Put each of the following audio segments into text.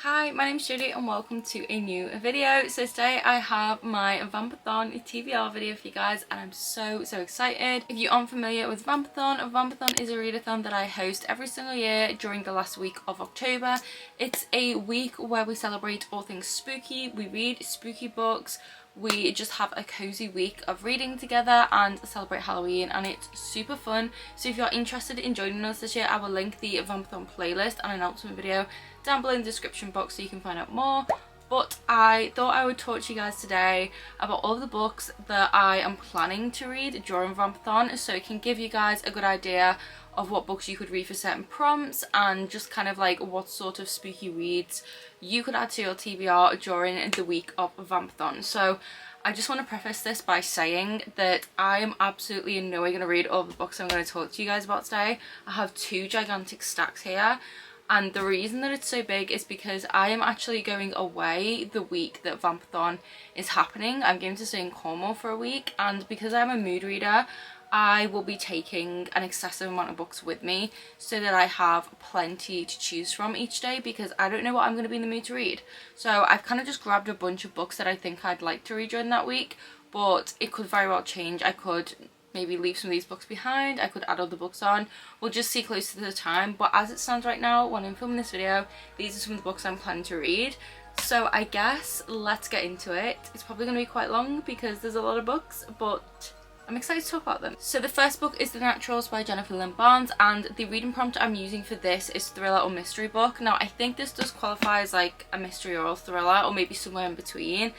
Hi, my name's Judy and welcome to a new video. So today I have my vampathon TBR video for you guys and I'm so excited. If you aren't familiar with vampathon is a readathon that I host every single year during the last week of October. It's a week where we celebrate all things spooky, we read spooky books, we just have a cozy week of reading together and celebrate Halloween, and it's super fun. So if you're interested in joining us this year, I will link the vampathon playlist and announcement video down below in the description box so you can find out more. But I thought I would talk to you guys today about all of the books that I am planning to read during vampathon, so it can give you guys a good idea of what books you could read for certain prompts and just kind of like what sort of spooky reads you could add to your TBR during the week of vampathon. So I just want to preface this by saying that I am absolutely in no way going to read all the books I'm going to talk to you guys about today. I have two gigantic stacks here. And the reason that it's so big is because I am actually going away the week that vampathon is happening. I'm going to stay in Cornwall for a week, and because I'm a mood reader, I will be taking an excessive amount of books with me so that I have plenty to choose from each day, because I don't know what I'm going to be in the mood to read. So I've kind of just grabbed a bunch of books that I think I'd like to read during that week, but it could very well change. I could maybe leave some of these books behind, I could add other books on, we'll just see closer to the time. But as it stands right now, when I'm filming this video, these are some of the books I'm planning to read. So I guess let's get into it. It's probably going to be quite long because there's a lot of books, but I'm excited to talk about them. So the first book is The Naturals by Jennifer Lynn Barnes, and the reading prompt I'm using for this is thriller or mystery book. Now I think this does qualify as like a mystery or a thriller, or maybe somewhere in between.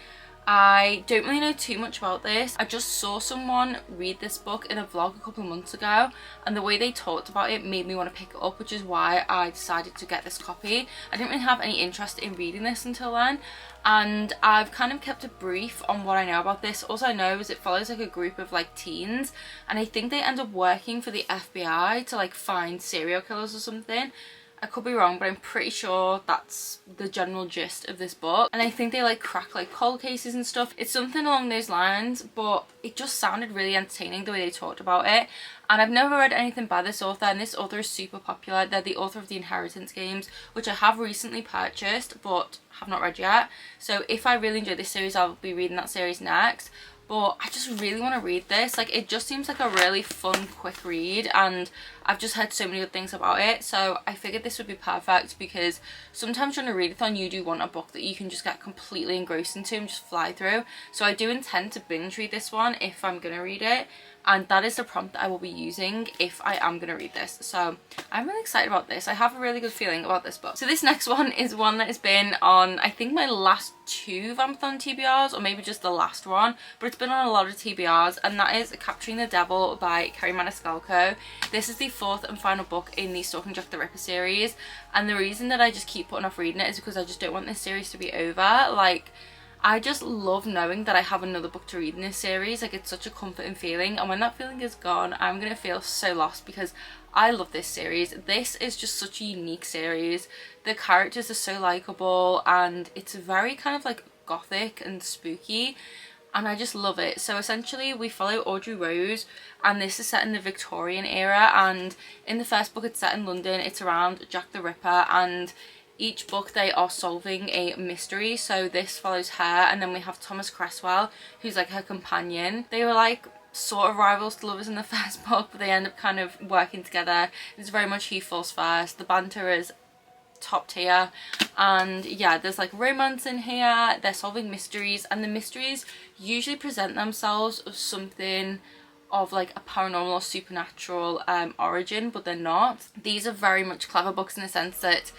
I don't really know too much about this. I just saw someone read this book in a vlog a couple of months ago, and the way they talked about it made me want to pick it up, which is why I decided to get this copy. I didn't really have any interest in reading this until then, and I've kind of kept a brief on what I know about this. All I know is it follows like a group of like teens, and I think they end up working for the FBI to like find serial killers or something. I could be wrong, but I'm pretty sure that's the general gist of this book. And I think they like crack like cold cases and stuff. It's something along those lines, but it just sounded really entertaining the way they talked about it. And I've never read anything by this author, and this author is super popular. They're the author of the Inheritance games, which I have recently purchased but have not read yet. So if I really enjoy this series, I'll be reading that series next. But I just really want to read this. Like, it just seems like a really fun, quick read, and I've just heard so many good things about it. So I figured this would be perfect, because sometimes during a readathon you do want a book that you can just get completely engrossed into and just fly through. So I do intend to binge read this one if I'm going to read it, and that is the prompt that I will be using if I am going to read this. So I'm really excited about this. I have a really good feeling about this book. So this next one is one that has been on, I think, my last two vampathon TBRs, or maybe just the last one, but it's been on a lot of TBRs, and that is Capturing the Devil by Kerri Maniscalco. This is the fourth and final book in the Stalking Jack the Ripper series, and the reason that I just keep putting off reading it is because I just don't want this series to be over. Like, I just love knowing that I have another book to read in this series. Like, it's such a comforting feeling, and when that feeling is gone, I'm gonna feel so lost, because I love this series. This is just such a unique series. The characters are so likable, and it's very kind of like gothic and spooky, and I just love it. So essentially we follow Audrey Rose, and this is set in the Victorian era, and in the first book it's set in London. It's around Jack the Ripper, and each book they are solving a mystery. So this follows her, and then we have Thomas Cresswell, who's like her companion. They were like sort of rivals to lovers in the first book, but they end up kind of working together. It's very much he falls first. The banter is top tier, and yeah, there's like romance in here. They're solving mysteries, and the mysteries usually present themselves as something of like a paranormal or supernatural origin, but they're not. These are very much clever books in the sense that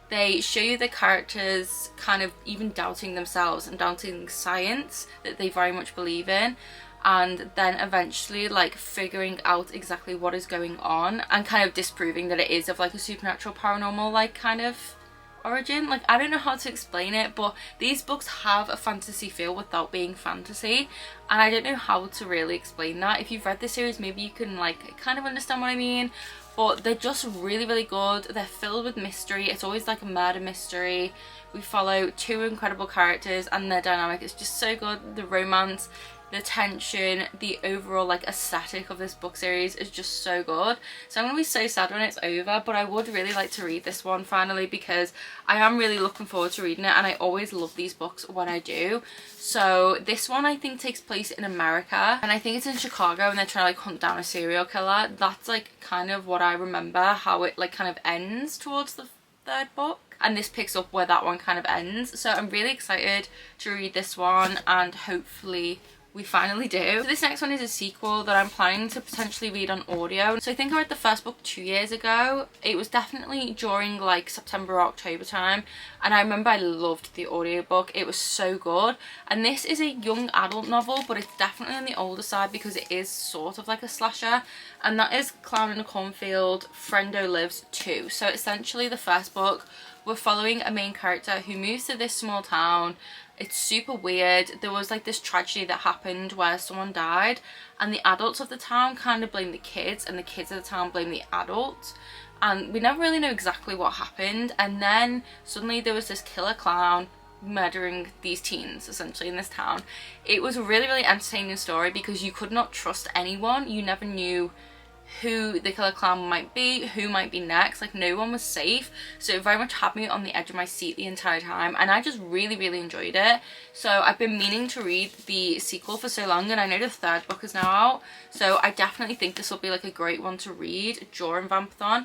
they show you the characters kind of even doubting themselves and doubting science that they very much believe in, and then eventually like figuring out exactly what is going on and kind of disproving that it is of like a supernatural paranormal like kind of origin. Like, I don't know how to explain it, but these books have a fantasy feel without being fantasy, and I don't know how to really explain that. If you've read this series, maybe you can like kind of understand what I mean, but they're just really good. They're filled with mystery. It's always like a murder mystery. We follow two incredible characters, and their dynamic is just so good. The romance the tension, the overall like aesthetic of this book series is just so good. So I'm gonna be so sad when it's over, but I would really like to read this one finally because I am really looking forward to reading it, and I always love these books when I do. So this one I think takes place in America, and I think it's in Chicago, and they're trying to like hunt down a serial killer. That's like kind of what I remember, how it like kind of ends towards the third book, and this picks up where that one kind of ends. So I'm really excited to read this one, and hopefully we finally do. So this next one is a sequel that I'm planning to potentially read on audio. So I think I read the first book 2 years ago. It was definitely during like September or October time, and I remember I loved the audiobook. It was so good. And this is a young adult novel, but it's definitely on the older side because it is sort of like a slasher, and that is Clown in a Cornfield, Friendo Lives 2. So essentially the first book, we're following a main character who moves to this small town. It's super weird. There was like this tragedy that happened where someone died, and the adults of the town kind of blame the kids, and the kids of the town blame the adults, and we never really know exactly what happened. And then suddenly there was this killer clown murdering these teens essentially in this town. It was a really, really entertaining story because you could not trust anyone. You never knew who the killer clown might be, who might be next. Like, no one was safe, so it very much had me on the edge of my seat the entire time, and I just really, really enjoyed it. So I've been meaning to read the sequel for so long, and I know the third book is now out, so I definitely think this will be like a great one to read during Vampathon.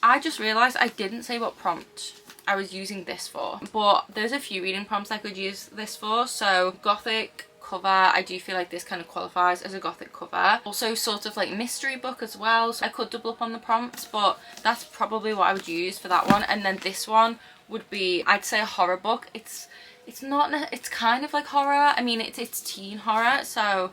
I just realized I didn't say what prompt I was using this for, but there's a few reading prompts I could use this for. So Gothic cover, I do feel like this kind of qualifies as a Gothic cover. Also sort of like mystery book as well, so I could double up on the prompts, but that's probably what I would use for that one. And then this one would be, I'd say, a horror book. It's not, it's kind of like horror. I mean, it's teen horror, so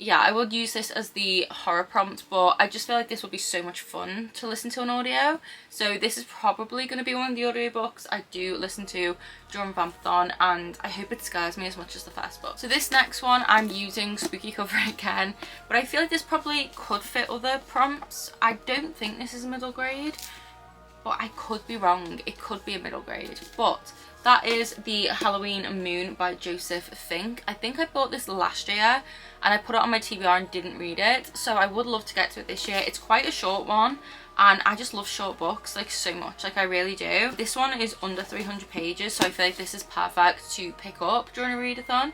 yeah, I would use this as the horror prompt, but I just feel like this would be so much fun to listen to on audio. So this is probably going to be one of the audiobooks I do listen to during Vampathon, and I hope it scares me as much as the first book. So this next one, I'm using spooky cover again, but I feel like this probably could fit other prompts. I don't think this is a middle grade, but I could be wrong. It could be a middle grade, but that is the Halloween Moon by Joseph Fink. I think I bought this last year and I put it on my TBR and didn't read it, so I would love to get to it this year. It's quite a short one, and I just love short books like so much, like I really do. This one is under 300 pages, so I feel like this is perfect to pick up during a readathon.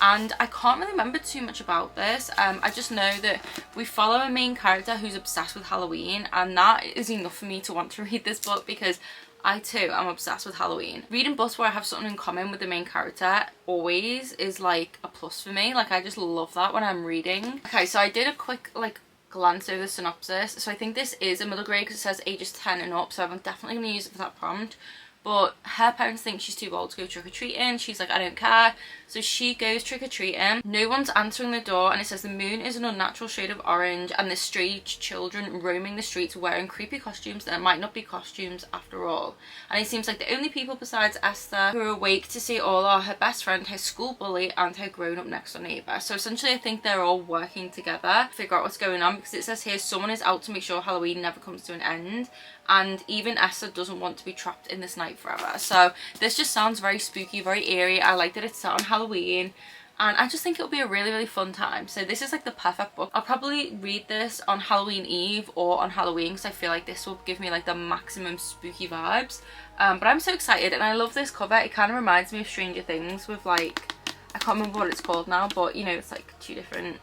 And I can't really remember too much about this. I just know that we follow a main character who's obsessed with Halloween, and that is enough for me to want to read this book because I too am obsessed with Halloween. Reading books where I have something in common with the main character always is like a plus for me. Like, I just love that when I'm reading. Okay, so I did a quick like glance over the synopsis. So I think this is a middle grade because it says ages 10 and up, so I'm definitely going to use it for that prompt. But her parents think she's too old to go trick-or-treating. She's like, I don't care. So she goes trick-or-treating. No one's answering the door, and it says the moon is an unnatural shade of orange, and there's strange children roaming the streets wearing creepy costumes that might not be costumes after all. And it seems like the only people besides Esther who are awake to see it all are her best friend, her school bully, and her grown-up next door neighbour. So essentially I think they're all working together to figure out what's going on, because it says here someone is out to make sure Halloween never comes to an end. And even Esther doesn't want to be trapped in this night forever. So this just sounds very spooky, very eerie. I like that it's set on Halloween, and I just think it'll be a really, really fun time. So this is like the perfect book. I'll probably read this on Halloween Eve or on Halloween because I feel like this will give me like the maximum spooky vibes. But I'm so excited, and I love this cover. It kind of reminds me of Stranger Things with like, I can't remember what it's called now, but you know, it's like two different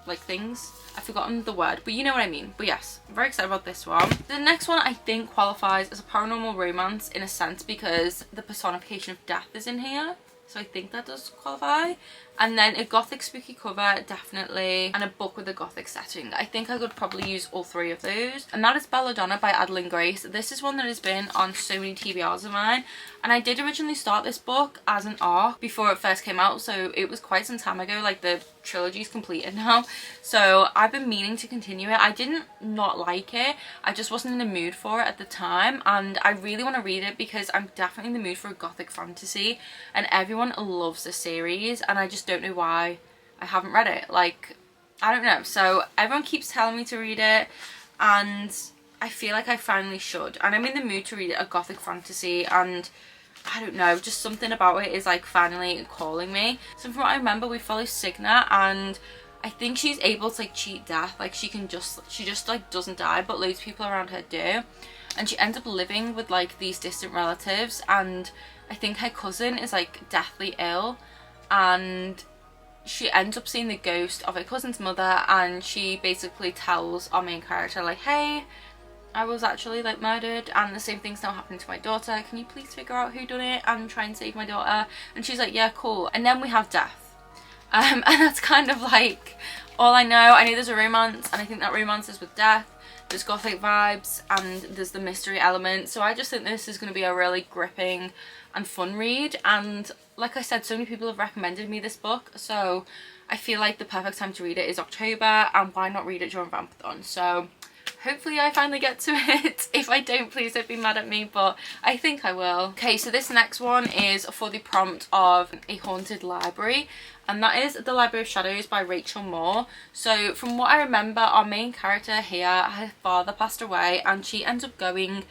like things. I've forgotten the word, but you know what I mean. But yes, I'm very excited about this one. The next one I think qualifies as a paranormal romance in a sense because the personification of death is in here, so I think that does qualify. And then a gothic spooky cover, definitely, and a book with a gothic setting. I think I could probably use all three of those. And that is Belladonna by Adeline Grace. This is one that has been on so many TBRs of mine, and I did originally start this book as an ARC before it first came out, so it was quite some time ago. Like, the trilogy's completed now, so I've been meaning to continue it. I didn't not like it, I just wasn't in the mood for it at the time, and I really want to read it because I'm definitely in the mood for a gothic fantasy, and everyone loves the series, and I just don't know why I haven't read it. Like, I don't know. So everyone keeps telling me to read it, and I feel like I finally should, and I'm in the mood to read a gothic fantasy, and I don't know, just something about it is like finally calling me. So from what I remember, we follow Signa, and I think she's able to like cheat death. Like she just like doesn't die, but loads of people around her do. And she ends up living with like these distant relatives, and I think her cousin is like deathly ill, and she ends up seeing the ghost of her cousin's mother, and she basically tells our main character like, hey, I was actually like murdered and the same thing's now happening to my daughter, can you please figure out who done it and try and save my daughter? And she's like, yeah, cool. And then we have death, and that's kind of like all I know. I know there's a romance, and I think that romance is with death. There's gothic vibes and there's the mystery element, so I just think this is going to be a really gripping and fun read. And like I said, so many people have recommended me this book, so I feel like the perfect time to read it is October, and why not read it during Vampathon? So hopefully I finally get to it. If I don't, please don't be mad at me, but I think I will. Okay, so this next one is for the prompt of a haunted library, and that is The Library of Shadows by Rachel Moore. So from what I remember, our main character here, her father passed away, and she ends up going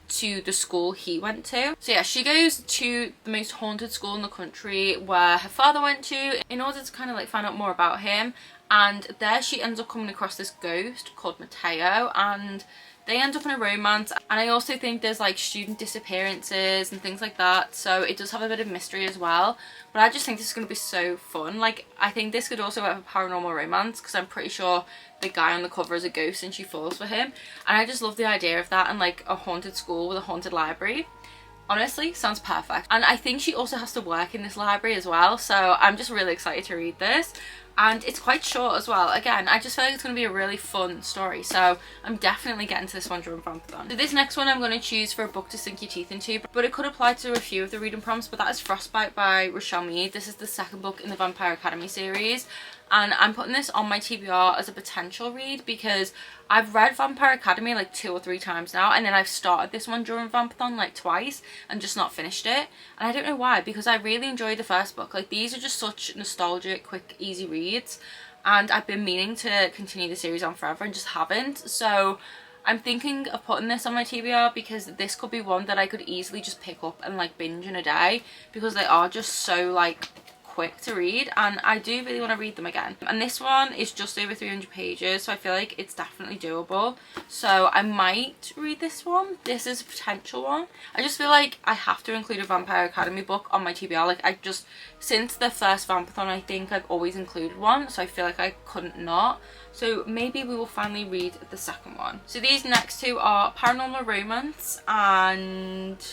to the school he went to. So yeah, she goes to the most haunted school in the country where her father went to in order to kind of like find out more about him. And there she ends up coming across this ghost called Mateo, and they end up in a romance. And I also think there's like student disappearances and things like that, so it does have a bit of mystery as well. But I just think this is going to be so fun. Like, I think this could also have a paranormal romance, because I'm pretty sure the guy on the cover is a ghost and she falls for him, and I just love the idea of that, and like a haunted school with a haunted library. Honestly, sounds perfect. And I think she also has to work in this library as well, so I'm just really excited to read this. And it's quite short as well. Again, I just feel like it's going to be a really fun story, so I'm definitely getting to this one during Vampathon. So this next one I'm going to choose for a book to sink your teeth into, but it could apply to a few of the reading prompts, but that is Frostbite by Rochelle Mead. This is the second book in the Vampire Academy series, and I'm putting this on my TBR as a potential read because I've read Vampire Academy like 2 or 3 times now, and then I've started this one during Vampathon like twice and just not finished it. And I don't know why, because I really enjoyed the first book. Like, these are just such nostalgic, quick, easy reads, and I've been meaning to continue the series on forever and just haven't. So I'm thinking of putting this on my TBR because this could be one that I could easily just pick up and like binge in a day, because they are just so like quick to read, and I do really want to read them again. And this one is just over 300 pages, so I feel like it's definitely doable, so I might read this one. This is a potential one. I just feel like I have to include a Vampire Academy book on my TBR. Like, I just, since the first Vampathon, I think I've always included one, so I feel like I couldn't not. So maybe we will finally read the second one. So these next two are paranormal romance and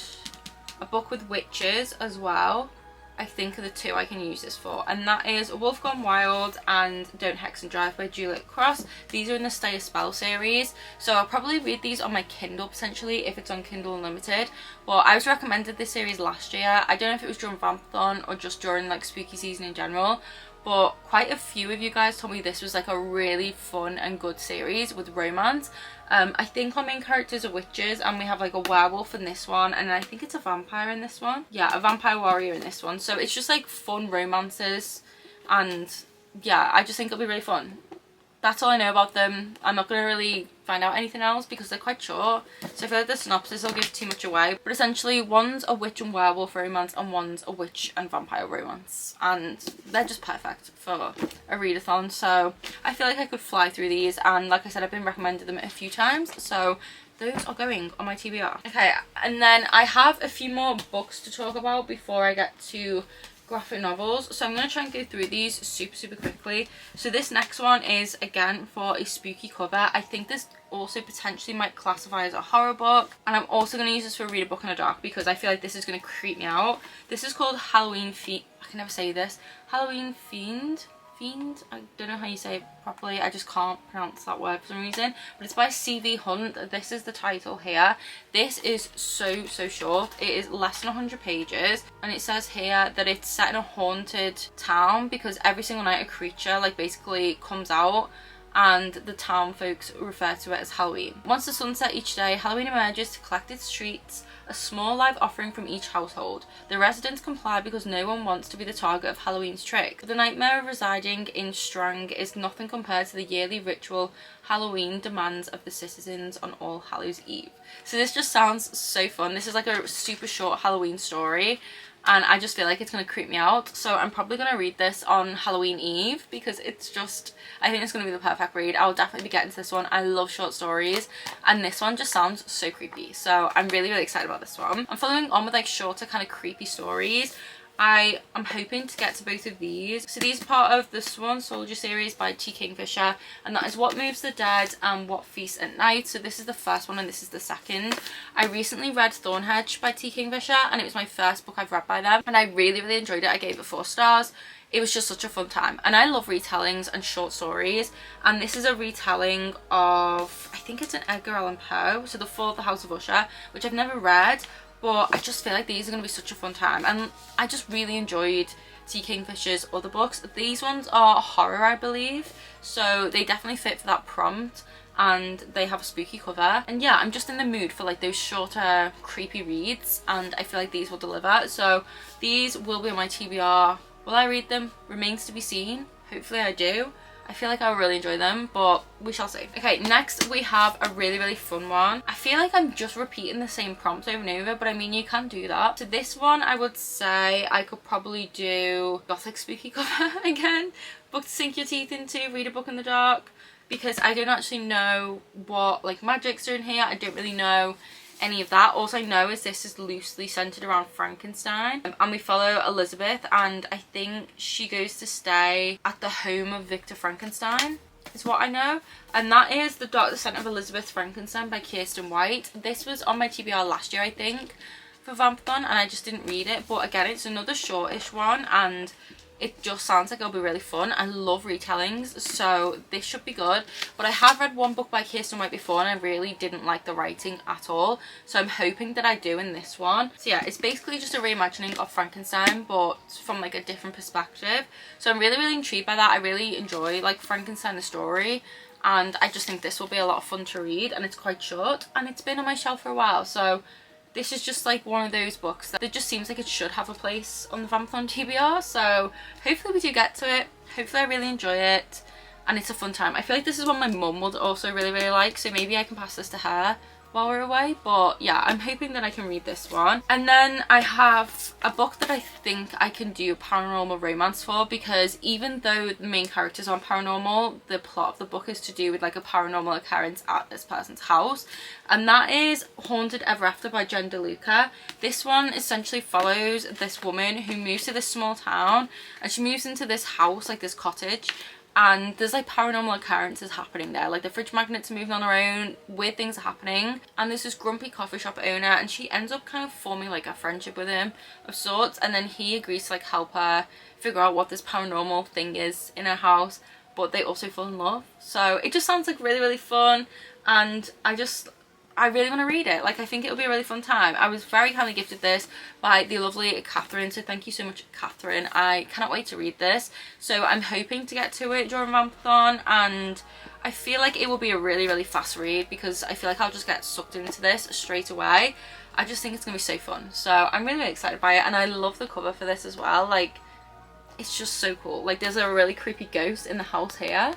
a book with witches as well, I think, are the two I can use this for, and that is Wolf Gone Wild and Don't Hex and Drive by Juliet Cross. These are in the Stay a Spell series, so I'll probably read these on my Kindle potentially if it's on Kindle Unlimited. But I was recommended this series last year. I don't know if it was during Vampathon or just during like spooky season in general, but quite a few of you guys told me this was like a really fun and good series with romance. I think our main characters are witches, and we have like a werewolf in this one, and I think it's a vampire in this one. Yeah, a vampire warrior in this one. So it's just like fun romances, and yeah, I just think it'll be really fun. That's all I know about them. I'm not going to really find out anything else because they're quite short, so I feel like the synopsis will give too much away. But essentially, one's a witch and werewolf romance and one's a witch and vampire romance, and they're just perfect for a readathon. So I feel like I could fly through these, and like I said, I've been recommended them a few times, so those are going on my TBR. Okay, and then I have a few more books to talk about before I get to graphic novels, so I'm going to try and go through these super quickly. So this next one is again for a spooky cover. I think this also potentially might classify as a horror book, and I'm also going to use this for a read a book in the dark because I feel like this is going to creep me out. This is called Halloween Fiend. I can never say this. Halloween Fiend? I don't know how you say it properly. I just can't pronounce that word for some reason, but it's by C.V. Hunt. This is the title here. This is so short. It is less than 100 pages, and it says here that it's set in a haunted town because every single night a creature like basically comes out, and the town folks refer to it as Halloween. Once the sunset each day, Halloween emerges to collect its treats. a small live offering from each household. The residents comply because no one wants to be the target of Halloween's trick. The nightmare of residing in Strang is nothing compared to the yearly ritual Halloween demands of the citizens on All Hallows Eve. So this just sounds so fun. This is like a super short Halloween story, and I just feel like it's going to creep me out. So I'm probably going to read this on Halloween Eve because it's just, I think it's going to be the perfect read. I'll definitely be getting to this one. I love short stories, and this one just sounds so creepy. So I'm really, really excited about this one. I'm following on with like shorter kind of creepy stories. I am hoping to get to both of these. So these are part of the Swan Soldier series by T. Kingfisher, and that is What Moves the Dead and What Feasts at Night. So this is the first one and this is the second. I recently read Thornhedge by T. Kingfisher, and it was my first book I've read by them, and I really, really enjoyed it. I gave it 4 stars. It was just such a fun time, and I love retellings and short stories, and this is a retelling of, I think it's an Edgar Allan Poe, so The Fall of the House of Usher, which I've never read, but I just feel like these are going to be such a fun time, and I just really enjoyed T. Kingfisher's other books. These ones are horror, I believe, so they definitely fit for that prompt, and they have a spooky cover. And yeah, I'm just in the mood for like those shorter creepy reads, and I feel like these will deliver. So these will be on my TBR. Will I read them? Remains to be seen. Hopefully I do. I feel like I'll really enjoy them, but we shall see. Okay, next we have a really, really fun one. I feel like I'm just repeating the same prompts over and over, but I mean, you can do that. So this one, I would say I could probably do Gothic spooky cover again. Book to sink your teeth into, read a book in the dark, because I don't actually know what like magics are in here. I don't really know any of that. All I know is this is loosely centered around Frankenstein, and we follow Elizabeth, and I think she goes to stay at the home of Victor Frankenstein is what I know, and that is The Dark Descent of Elizabeth Frankenstein by Kirsten White. This was on my TBR last year, I think, for Vampathon, and I just didn't read it, but again, it's another shortish one, and it just sounds like it'll be really fun. I love retellings, so this should be good. But I have read one book by Kirsten White before, and I really didn't like the writing at all, so I'm hoping that I do in this one. So yeah, it's basically just a reimagining of Frankenstein, but from like a different perspective. So I'm really, really intrigued by that. I really enjoy like Frankenstein the story, and I just think this will be a lot of fun to read, and it's quite short, and it's been on my shelf for a while, so this is just like one of those books that it just seems like it should have a place on the Vampathon TBR, so hopefully we do get to it. Hopefully I really enjoy it, and it's a fun time. I feel like this is one my mum would also really, really like, so maybe I can pass this to her while we're away. But yeah, I'm hoping that I can read this one. And then I have a book that I think I can do paranormal romance for, because even though the main characters aren't paranormal, the plot of the book is to do with like a paranormal occurrence at this person's house, and that is Haunted Ever After by Jen DeLuca. This one essentially follows this woman who moves to this small town, and she moves into this house, like this cottage, and there's like paranormal occurrences happening there, like the fridge magnets are moving on their own, weird things are happening, and there's this grumpy coffee shop owner, and she ends up kind of forming like a friendship with him of sorts, and then he agrees to like help her figure out what this paranormal thing is in her house, but they also fall in love. So it just sounds like really, really fun, and I really want to read it. Like, I think it'll be a really fun time. I was very kindly gifted this by the lovely Catherine, so thank you so much, Catherine. I cannot wait to read this. So I'm hoping to get to it during Vampathon, and I feel like it will be a really, really fast read, because I feel like I'll just get sucked into this straight away. I just think it's going to be so fun. So I'm really, really excited by it, and I love the cover for this as well. Like, it's just so cool. Like, there's a really creepy ghost in the house here.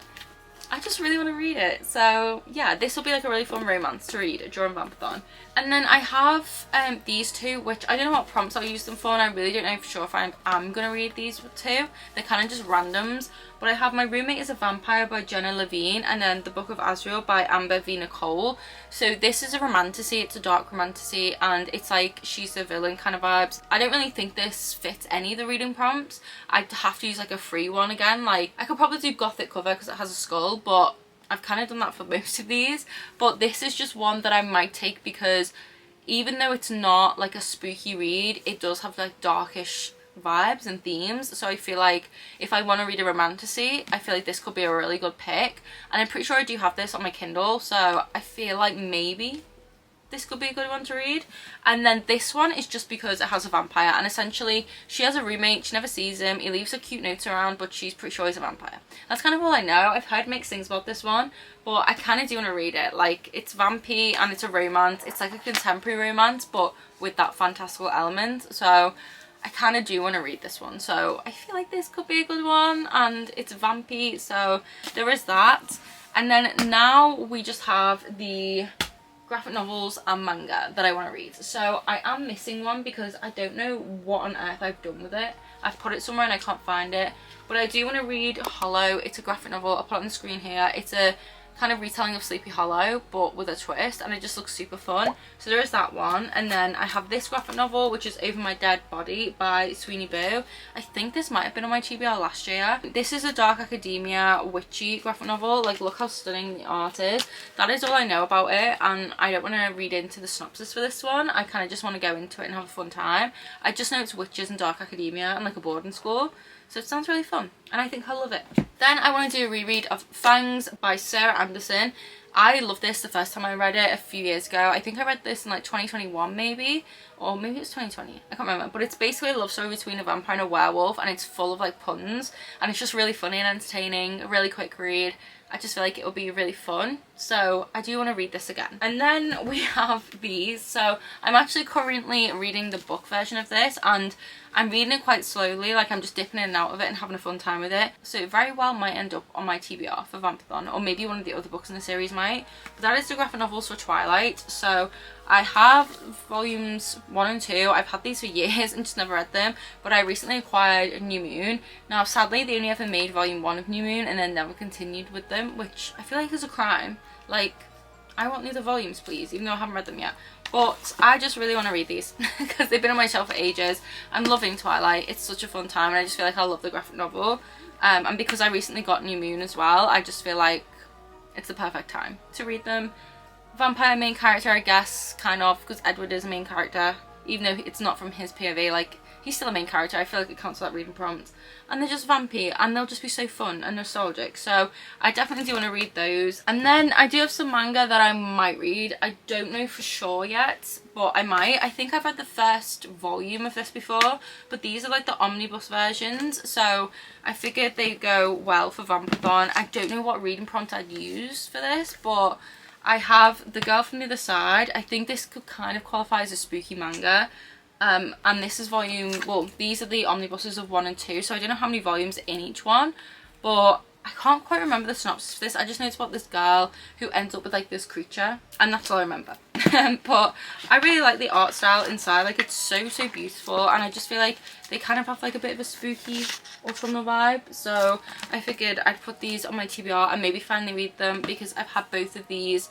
I just really want to read it. So yeah, this will be like a really fun romance to read during Vampathon. And then I have these two, which I don't know what prompts I'll use them for, and I really don't know for sure if I am going to read these two. They're kind of just randoms. But I have My Roommate is a Vampire by Jenna Levine, and then The Book of Azrael by Amber V. Nicole. So this is a romantasy, it's a dark romantasy, and it's like she's the villain kind of vibes. I don't really think this fits any of the reading prompts. I'd have to use like a free one again. Like, I could probably do Gothic cover because it has a skull, but I've kind of done that for most of these. But this is just one that I might take, because even though it's not like a spooky read, it does have like darkish vibes and themes. So I feel like if I want to read a romantasy, I feel like this could be a really good pick, and I'm pretty sure I do have this on my Kindle, so I feel like maybe this could be a good one to read. And then this one is just because it has a vampire, and essentially she has a roommate, she never sees him, he leaves her cute notes around, but she's pretty sure he's a vampire. That's kind of all I know. I've heard mixed things about this one, but I kind of do want to read it. Like, it's vampy and it's a romance. It's like a contemporary romance, but with that fantastical element. So I kind of do want to read this one. So I feel like this could be a good one, and it's vampy, so there is that. And then now we just have the graphic novels and manga that I want to read. So I am missing one because I don't know what on earth I've done with it. I've put it somewhere and I can't find it, but I do want to read Hollow. It's a graphic novel. I'll put it on the screen here. It's a kind of retelling of Sleepy Hollow, but with a twist, and it just looks super fun. So there is that one. And then I have this graphic novel, which is Over My Dead Body by Sweeney Boo. I think this might have been on my TBR last year. This is a dark academia witchy graphic novel. Like, look how stunning the art is. That is all I know about it, and I don't want to read into the synopsis for this one. I kind of just want to go into it and have a fun time. I just know it's witches and dark academia and like a boarding school. So it sounds really fun, and I think I'll love it. Then I want to do a reread of Fangs by Sarah Anderson. I loved this the first time I read it a few years ago. I think I read this in like 2021 maybe, or maybe it was 2020. I can't remember. But it's basically a love story between a vampire and a werewolf, and it's full of like puns, and it's just really funny and entertaining. A really quick read. I just feel like it will be really fun, so I do want to read this again. And then we have these. So I'm actually currently reading the book version of this, and I'm reading it quite slowly. Like, I'm just dipping in and out of it and having a fun time with it. So it very well might end up on my TBR for Vampathon, or maybe one of the other books in the series might. But that is the graphic novels for Twilight. So I have volumes 1 and 2. I've had these for years and just never read them, but I recently acquired New Moon. Now sadly they only ever made volume 1 of New Moon and then never continued with them, which I feel like is a crime. Like, I want the other volumes please, even though I haven't read them yet. But I just really want to read these because they've been on my shelf for ages. I'm loving Twilight. It's such a fun time, and I just feel like I love the graphic novel. And because I recently got New Moon as well, I just feel like it's the perfect time to read them. Vampire main character, I guess, kind of, because Edward is a main character, even though it's not from his POV. Like, he's still a main character. I feel like it counts for that reading prompt. And they're just vampy, and they'll just be so fun and nostalgic. So I definitely do want to read those. And then I do have some manga that I might read. I don't know for sure yet, but I might. I think I've read the first volume of this before, but these are like the omnibus versions, so I figured they'd go well for Vampathon. I don't know what reading prompt I'd use for this, but I have The Girl from the Other Side. I think this could kind of qualify as a spooky manga. And this is volume, well, these are the omnibuses of 1 and 2, so I don't know how many volumes in each one, but I can't quite remember the synopsis for this. I just know it's about this girl who ends up with like this creature, and that's all I remember. But I really like the art style inside. Like, it's so beautiful, and I just feel like they kind of have like a bit of a spooky autumnal vibe, so I figured I'd put these on my TBR and maybe finally read them, because I've had both of these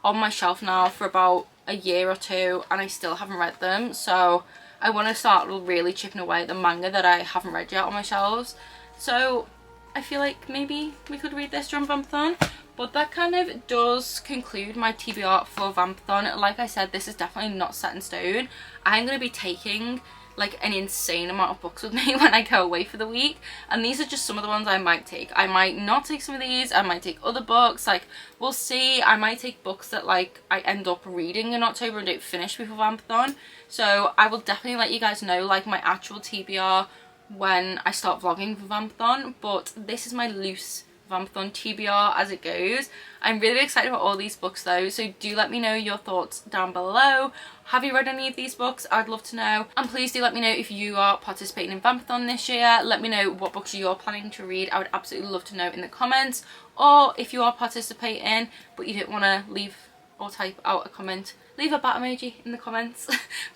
on my shelf now for about a year or two and I still haven't read them. So I want to start really chipping away at the manga that I haven't read yet on my shelves. So I feel like maybe we could read this during Vampathon. But that kind of does conclude my TBR for Vampathon. Like I said, this is definitely not set in stone. I'm going to be taking like an insane amount of books with me when I go away for the week, and these are just some of the ones I might take. I might not take some of these. I might take other books. Like, we'll see. I might take books that like I end up reading in October and don't finish before Vampathon. So I will definitely let you guys know like my actual TBR when I start vlogging for Vampathon, but this is my loose Vampathon TBR as it goes. I'm really excited about all these books though, so do let me know your thoughts down below. Have you read any of these books? I'd love to know. And please do let me know if you are participating in Vampathon this year. Let me know what books you're planning to read. I would absolutely love to know in the comments. Or if you are participating but you don't want to leave or type out a comment, leave a bat emoji in the comments.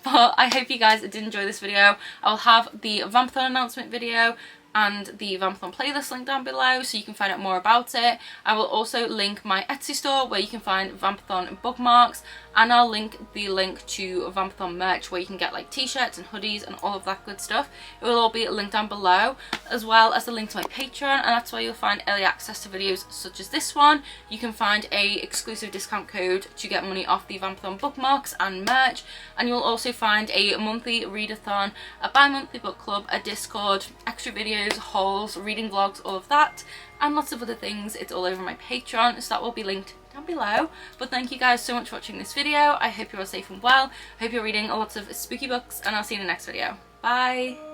But I hope you guys did enjoy this video. I will have the Vampathon announcement video and the Vampathon playlist link down below so you can find out more about it. I will also link my Etsy store where you can find Vampathon bookmarks, and I'll link the link to Vampathon merch where you can get like t-shirts and hoodies and all of that good stuff. It will all be linked down below, as well as the link to my Patreon, and that's where you'll find early access to videos such as this one. You can find a exclusive discount code to get money off the Vampathon bookmarks and merch, and you'll also find a monthly readathon, a bi-monthly book club, a Discord, extra videos, hauls, reading vlogs, all of that, and lots of other things. It's all over my Patreon, so that will be linked down below. But thank you guys so much for watching this video. I hope you're all safe and well. I hope you're reading lots of spooky books, and I'll see you in the next video. Bye!